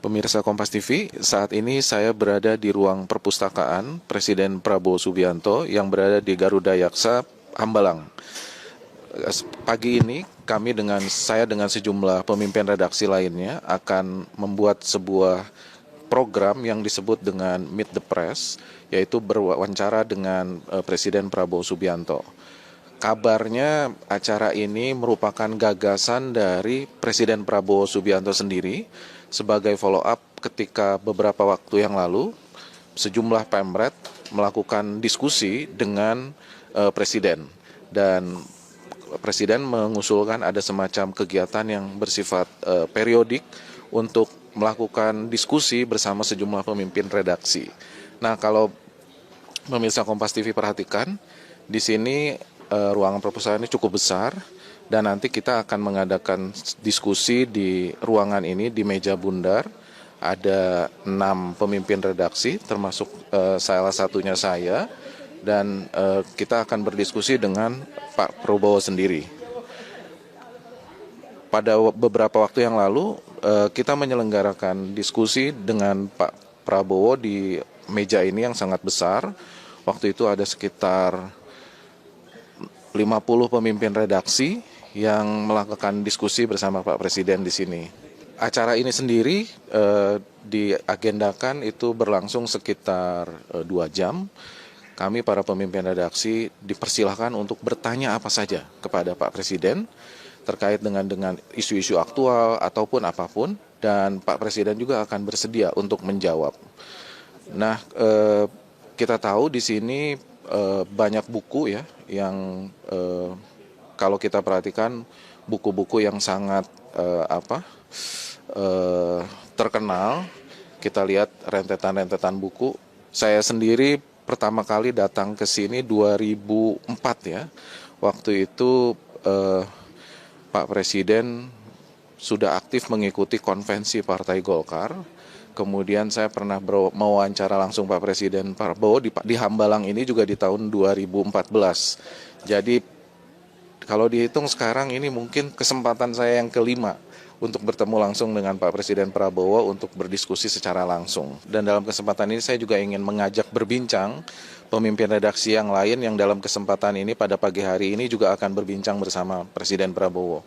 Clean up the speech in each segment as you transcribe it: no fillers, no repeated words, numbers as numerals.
Pemirsa Kompas TV, saat ini saya berada di ruang perpustakaan Presiden Prabowo Subianto yang berada di Garuda Yaksa, Hambalang. Pagi ini saya dengan sejumlah pemimpin redaksi lainnya akan membuat sebuah program yang disebut dengan Meet the Press, yaitu berwawancara dengan Presiden Prabowo Subianto. Kabarnya acara ini merupakan gagasan dari Presiden Prabowo Subianto sendiri sebagai follow up ketika beberapa waktu yang lalu sejumlah Pemret melakukan diskusi dengan Presiden, dan Presiden mengusulkan ada semacam kegiatan yang bersifat periodik untuk melakukan diskusi bersama sejumlah pemimpin redaksi. Nah, kalau pemirsa Kompas TV perhatikan, di sini ruangan perpustakaan ini cukup besar, dan nanti kita akan mengadakan diskusi di ruangan ini di meja bundar. Ada 6 pemimpin redaksi termasuk salah satunya saya, dan kita akan berdiskusi dengan Pak Prabowo sendiri. Pada beberapa waktu yang lalu kita menyelenggarakan diskusi dengan Pak Prabowo di meja ini yang sangat besar. Waktu itu ada sekitar 50 pemimpin redaksi yang melakukan diskusi bersama Pak Presiden di sini. Acara ini sendiri diagendakan itu berlangsung sekitar 2 jam. Kami para pemimpin redaksi dipersilahkan untuk bertanya apa saja kepada Pak Presiden terkait dengan isu-isu aktual ataupun apapun, dan Pak Presiden juga akan bersedia untuk menjawab. Nah, kita tahu di sini banyak buku ya yang kalau kita perhatikan buku-buku yang sangat terkenal. Kita lihat rentetan-rentetan buku. Saya sendiri pertama kali datang ke sini 2004 ya. Waktu itu Pak Presiden sudah aktif mengikuti konvensi Partai Golkar. Kemudian saya pernah mewawancara langsung Pak Presiden Prabowo di Hambalang ini juga di tahun 2014. Jadi kalau dihitung sekarang ini mungkin kesempatan saya yang kelima untuk bertemu langsung dengan Pak Presiden Prabowo untuk berdiskusi secara langsung. Dan dalam kesempatan ini saya juga ingin mengajak berbincang pemimpin redaksi yang lain yang dalam kesempatan ini pada pagi hari ini juga akan berbincang bersama Presiden Prabowo.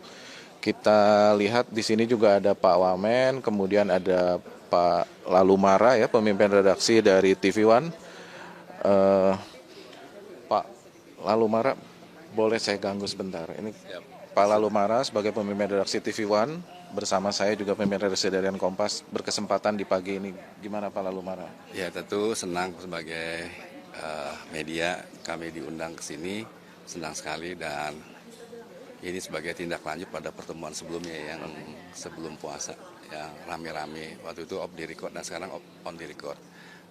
Kita lihat di sini juga ada Pak Wamen, kemudian ada Pak Lalumara ya, pemimpin redaksi dari TV One. Pak Lalumara, boleh saya ganggu sebentar? Ini Pak Lalumara sebagai pemimpin redaksi TV One bersama saya juga pemimpin redaksi dari Kompas berkesempatan di pagi ini. Gimana Pak Lalumara? Ya, tentu senang sebagai media kami diundang ke sini, senang sekali, dan ini sebagai tindak lanjut pada pertemuan sebelumnya yang sebelum puasa, yang rame-rame waktu itu off the record dan sekarang on the record.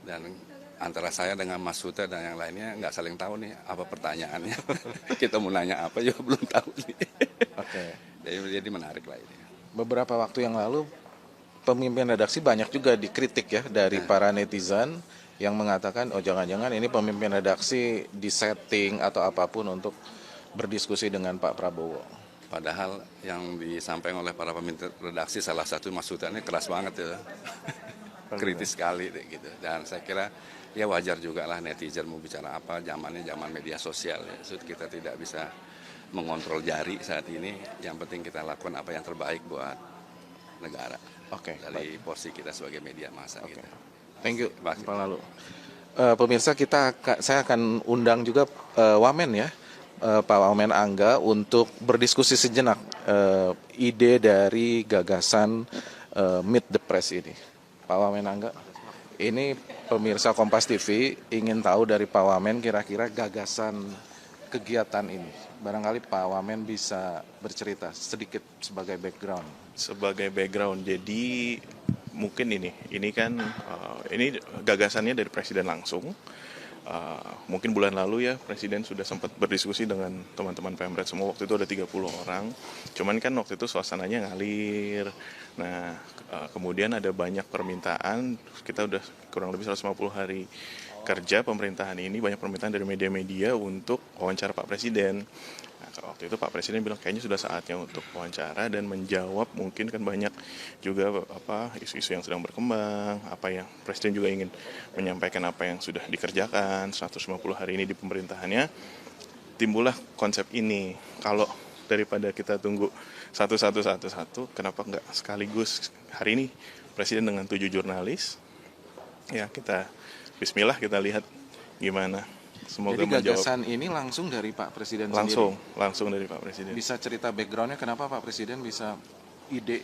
Dan antara saya dengan Mas Suta dan yang lainnya nggak saling tahu nih apa pertanyaannya. Kita mau nanya apa juga belum tahu nih. Oke. Jadi menarik lah ini. Beberapa waktu yang lalu pemimpin redaksi banyak juga dikritik ya dari para netizen yang mengatakan oh jangan-jangan ini pemimpin redaksi disetting atau apapun untuk berdiskusi dengan Pak Prabowo. Padahal yang disampaikan oleh para pemimpin redaksi salah satu Mas Suta ini keras banget ya. Kritis sekali deh, gitu. Dan saya kira ya wajar juga lah netizen mau bicara apa, zamannya zaman media sosial ya. Kita tidak bisa mengontrol jari saat ini, yang penting kita lakukan apa yang terbaik buat negara. Oke, dari porsi kita sebagai media massa. Oke. Gitu. Thank you Pak Lalu. Pemirsa, saya akan undang juga Wamen ya, Pak Wamen Angga untuk berdiskusi sejenak ide dari gagasan Meet the Press ini. Pak Wamen Angga, ini pemirsa Kompas TV ingin tahu dari Pak Wamen kira-kira gagasan kegiatan ini. Barangkali Pak Wamen bisa bercerita sedikit sebagai background. Sebagai background, jadi mungkin ini kan ini gagasannya dari Presiden langsung. Mungkin bulan lalu ya Presiden sudah sempat berdiskusi dengan teman-teman Pemret semua, waktu itu ada 30 orang. Cuman kan waktu itu suasananya ngalir, Nah, kemudian ada banyak permintaan, kita udah kurang lebih 150 hari kerja pemerintahan ini, banyak permintaan dari media-media untuk wawancara Pak Presiden. Nah, waktu itu Pak Presiden bilang kayaknya sudah saatnya untuk wawancara dan menjawab, mungkin kan banyak juga isu-isu yang sedang berkembang, apa yang Presiden juga ingin menyampaikan apa yang sudah dikerjakan 150 hari ini di pemerintahannya. Timbullah konsep ini. Kalau daripada kita tunggu satu, kenapa nggak sekaligus hari ini Presiden dengan 7 jurnalis, ya kita Bismillah, kita lihat gimana. Semoga Jadi menjawab. gagasan ini langsung dari Pak Presiden Langsung dari Pak Presiden. Bisa cerita backgroundnya kenapa Pak Presiden bisa ide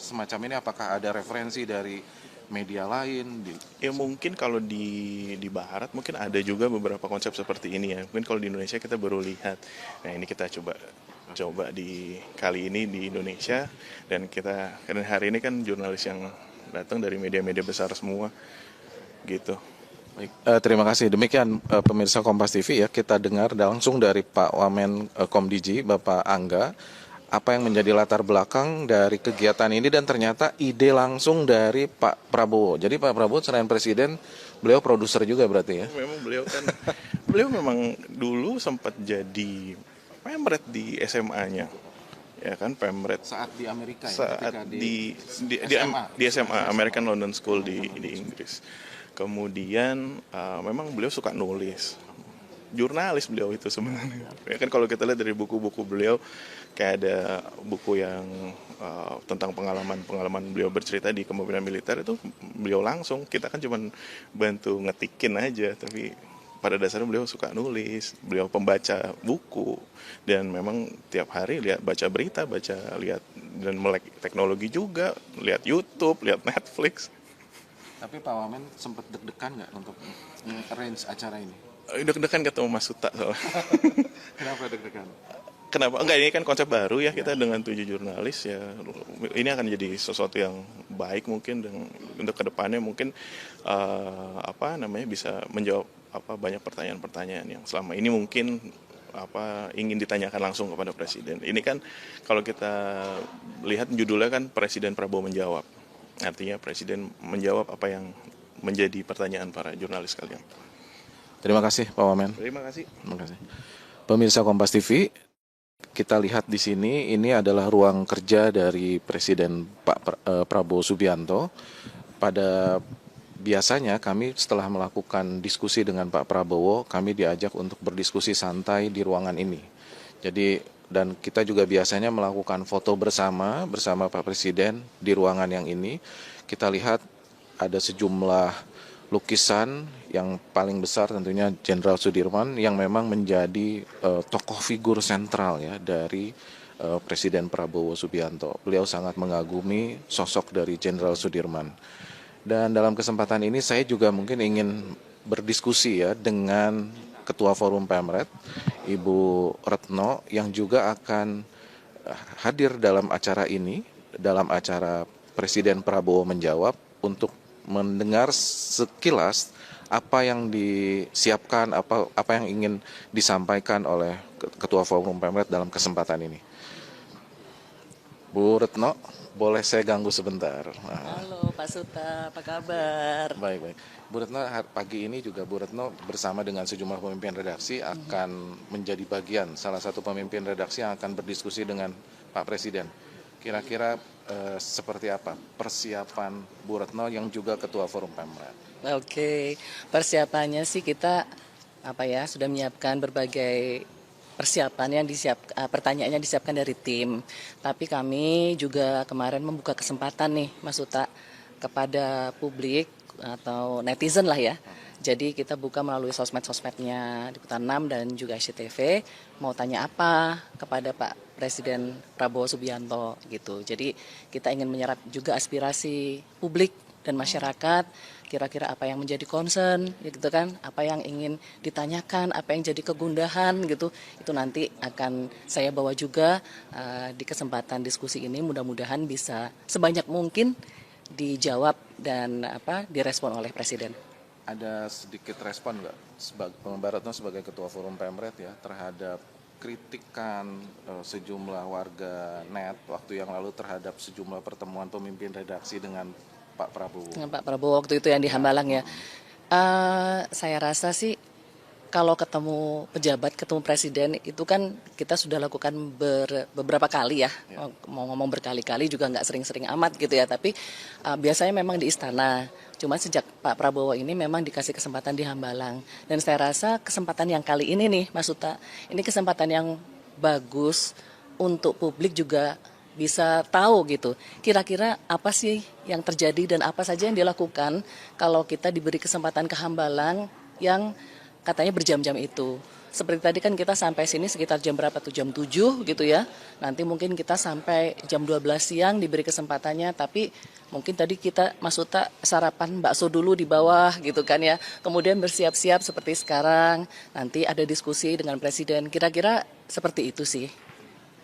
semacam ini? Apakah ada referensi dari media lain? Ya mungkin kalau di Barat mungkin ada juga beberapa konsep seperti ini ya. Mungkin kalau di Indonesia kita baru lihat. Nah ini kita coba di kali ini di Indonesia, dan hari ini kan jurnalis yang datang dari media-media besar semua gitu. Baik, terima kasih. Demikian pemirsa Kompas TV ya, kita dengar langsung dari Pak Wamen Komdiji, Bapak Angga, apa yang menjadi latar belakang dari kegiatan ini, dan ternyata ide langsung dari Pak Prabowo. Jadi Pak Prabowo selain Presiden, beliau produser juga berarti ya? Memang beliau memang dulu sempat jadi pemret di SMA-nya. Ya kan, pemret Saat di Amerika ya? saat di SMA, American London School di Inggris. Kemudian memang beliau suka nulis, jurnalis beliau itu sebenarnya. Ya kan kalau kita lihat dari buku-buku beliau, kayak ada buku yang tentang pengalaman beliau bercerita di kepemimpinan militer, itu beliau langsung, kita kan cuma bantu ngetikin aja, tapi pada dasarnya beliau suka nulis, beliau pembaca buku, dan memang tiap hari baca berita, lihat dan melek teknologi juga, lihat YouTube, lihat Netflix. Tapi Pak Wamen sempat deg-degan nggak untuk arrange acara ini? Deg-degan ketemu Mas Suta soalnya. Kenapa deg-degan? Kenapa? Enggak, ini kan konsep baru ya, kita dengan 7 jurnalis ya. Ini akan jadi sesuatu yang baik mungkin, dan untuk kedepannya mungkin bisa menjawab banyak pertanyaan-pertanyaan yang selama ini mungkin ingin ditanyakan langsung kepada Presiden. Ini kan kalau kita lihat judulnya kan Presiden Prabowo menjawab. Artinya Presiden menjawab apa yang menjadi pertanyaan para jurnalis kalian. Terima kasih Pak Wamen. Terima kasih. Terima kasih. Pemirsa Kompas TV, kita lihat di sini, ini adalah ruang kerja dari Presiden Prabowo Subianto. Biasanya kami setelah melakukan diskusi dengan Pak Prabowo, kami diajak untuk berdiskusi santai di ruangan ini. Dan kita juga biasanya melakukan foto bersama Pak Presiden di ruangan yang ini. Kita lihat ada sejumlah lukisan, yang paling besar tentunya Jenderal Sudirman, yang memang menjadi tokoh figur sentral ya dari Presiden Prabowo Subianto. Beliau sangat mengagumi sosok dari Jenderal Sudirman. Dan dalam kesempatan ini saya juga mungkin ingin berdiskusi ya dengan Ketua Forum Pemret, Ibu Retno, yang juga akan hadir dalam acara ini, dalam acara Presiden Prabowo menjawab, untuk mendengar sekilas apa yang disiapkan, apa yang ingin disampaikan oleh Ketua Forum Pemret dalam kesempatan ini. Bu Retno, boleh saya ganggu sebentar? Halo Pak Suta, apa kabar? Baik. Bu Retno, pagi ini juga Bu Retno bersama dengan sejumlah pemimpin redaksi akan menjadi bagian, salah satu pemimpin redaksi yang akan berdiskusi dengan Pak Presiden. Kira-kira seperti apa persiapan Bu Retno yang juga Ketua Forum Pemret? Oke, persiapannya sih kita sudah menyiapkan berbagai persiapan yang pertanyaannya disiapkan dari tim. Tapi kami juga kemarin membuka kesempatan nih Mas Suta kepada publik atau netizen lah ya. Jadi kita buka melalui sosmed-sosmednya Liputan 6 dan juga SCTV, mau tanya apa kepada Pak Presiden Prabowo Subianto gitu. Jadi kita ingin menyerap juga aspirasi publik dan masyarakat, kira-kira apa yang menjadi concern gitu kan, apa yang ingin ditanyakan, apa yang jadi kegundahan gitu. Itu nanti akan saya bawa juga di kesempatan diskusi ini, mudah-mudahan bisa sebanyak mungkin dijawab dan direspon oleh Presiden. Ada sedikit respon nggak Mbak Retno sebagai Ketua Forum Pemret ya terhadap kritikan sejumlah warga net waktu yang lalu terhadap sejumlah pertemuan pemimpin redaksi dengan Pak Prabowo. Dengan Pak Prabowo waktu itu yang di Hambalang ya. Saya rasa sih kalau ketemu pejabat, ketemu presiden itu kan kita sudah lakukan beberapa kali ya. Mau ngomong berkali-kali juga nggak sering-sering amat gitu ya. Tapi biasanya memang di istana. Cuma sejak Pak Prabowo ini memang dikasih kesempatan di Hambalang. Dan saya rasa kesempatan yang kali ini nih Mas Uta, ini kesempatan yang bagus untuk publik juga bisa tahu gitu. Kira-kira apa sih yang terjadi dan apa saja yang dilakukan kalau kita diberi kesempatan ke Hambalang yang katanya berjam-jam itu. Seperti tadi kan kita sampai sini sekitar jam berapa tuh? Jam 7 gitu ya. Nanti mungkin kita sampai jam 12 siang diberi kesempatannya. Tapi mungkin tadi kita Mas Uta sarapan bakso dulu di bawah gitu kan ya. Kemudian bersiap-siap seperti sekarang. Nanti ada diskusi dengan Presiden. Kira-kira seperti itu sih.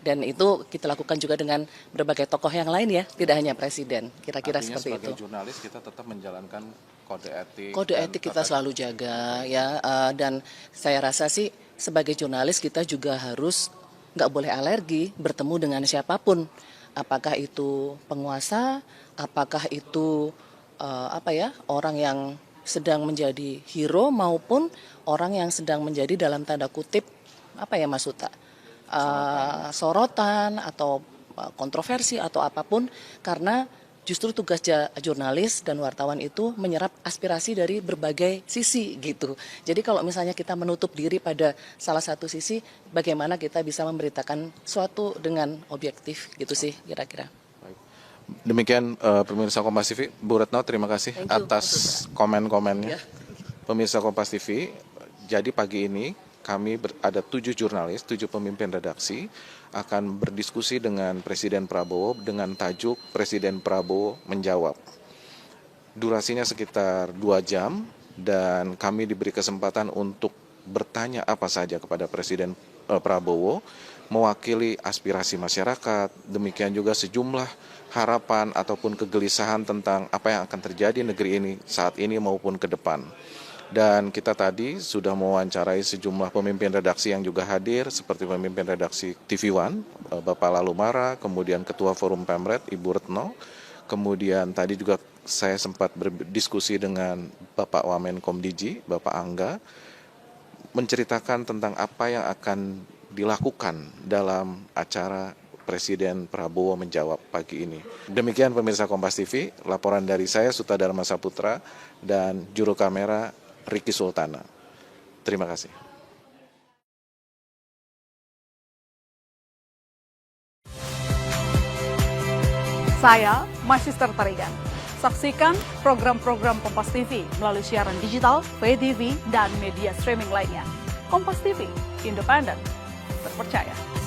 Dan itu kita lakukan juga dengan berbagai tokoh yang lain ya. Tidak hanya Presiden. Kira-kira Artinya seperti itu. sebagai jurnalis kita tetap menjalankan kode etik. Kode etik kita selalu jaga ya, dan saya rasa sih sebagai jurnalis kita juga harus nggak boleh alergi bertemu dengan siapapun, apakah itu penguasa, apakah itu orang yang sedang menjadi hero maupun orang yang sedang menjadi dalam tanda kutip Mas Uta, sorotan atau kontroversi atau apapun, karena justru tugas jurnalis dan wartawan itu menyerap aspirasi dari berbagai sisi gitu. Jadi kalau misalnya kita menutup diri pada salah satu sisi, bagaimana kita bisa memberitakan suatu dengan objektif gitu sih kira-kira. Demikian pemirsa Kompas TV, Bu Retno terima kasih atas komen-komennya. Pemirsa Kompas TV, jadi pagi ini kami ada 7 jurnalis, 7 pemimpin redaksi akan berdiskusi dengan Presiden Prabowo dengan tajuk Presiden Prabowo menjawab. Durasinya sekitar 2 jam dan kami diberi kesempatan untuk bertanya apa saja kepada Presiden Prabowo, mewakili aspirasi masyarakat, demikian juga sejumlah harapan ataupun kegelisahan tentang apa yang akan terjadi negeri ini saat ini maupun ke depan. Dan kita tadi sudah mewawancarai sejumlah pemimpin redaksi yang juga hadir, seperti pemimpin redaksi TV One, Bapak Lalumara, kemudian Ketua Forum Pemret, Ibu Retno, kemudian tadi juga saya sempat berdiskusi dengan Bapak Wamenkom Diji, Bapak Angga, menceritakan tentang apa yang akan dilakukan dalam acara Presiden Prabowo menjawab pagi ini. Demikian pemirsa Kompas TV, laporan dari saya Suta Dharma Saputra dan juru kamera Ricky Sultana. Terima kasih. Saya Magister Tarigan. Saksikan program-program Kompas TV melalui siaran digital, pay TV, dan media streaming lainnya. Kompas TV, independen, terpercaya.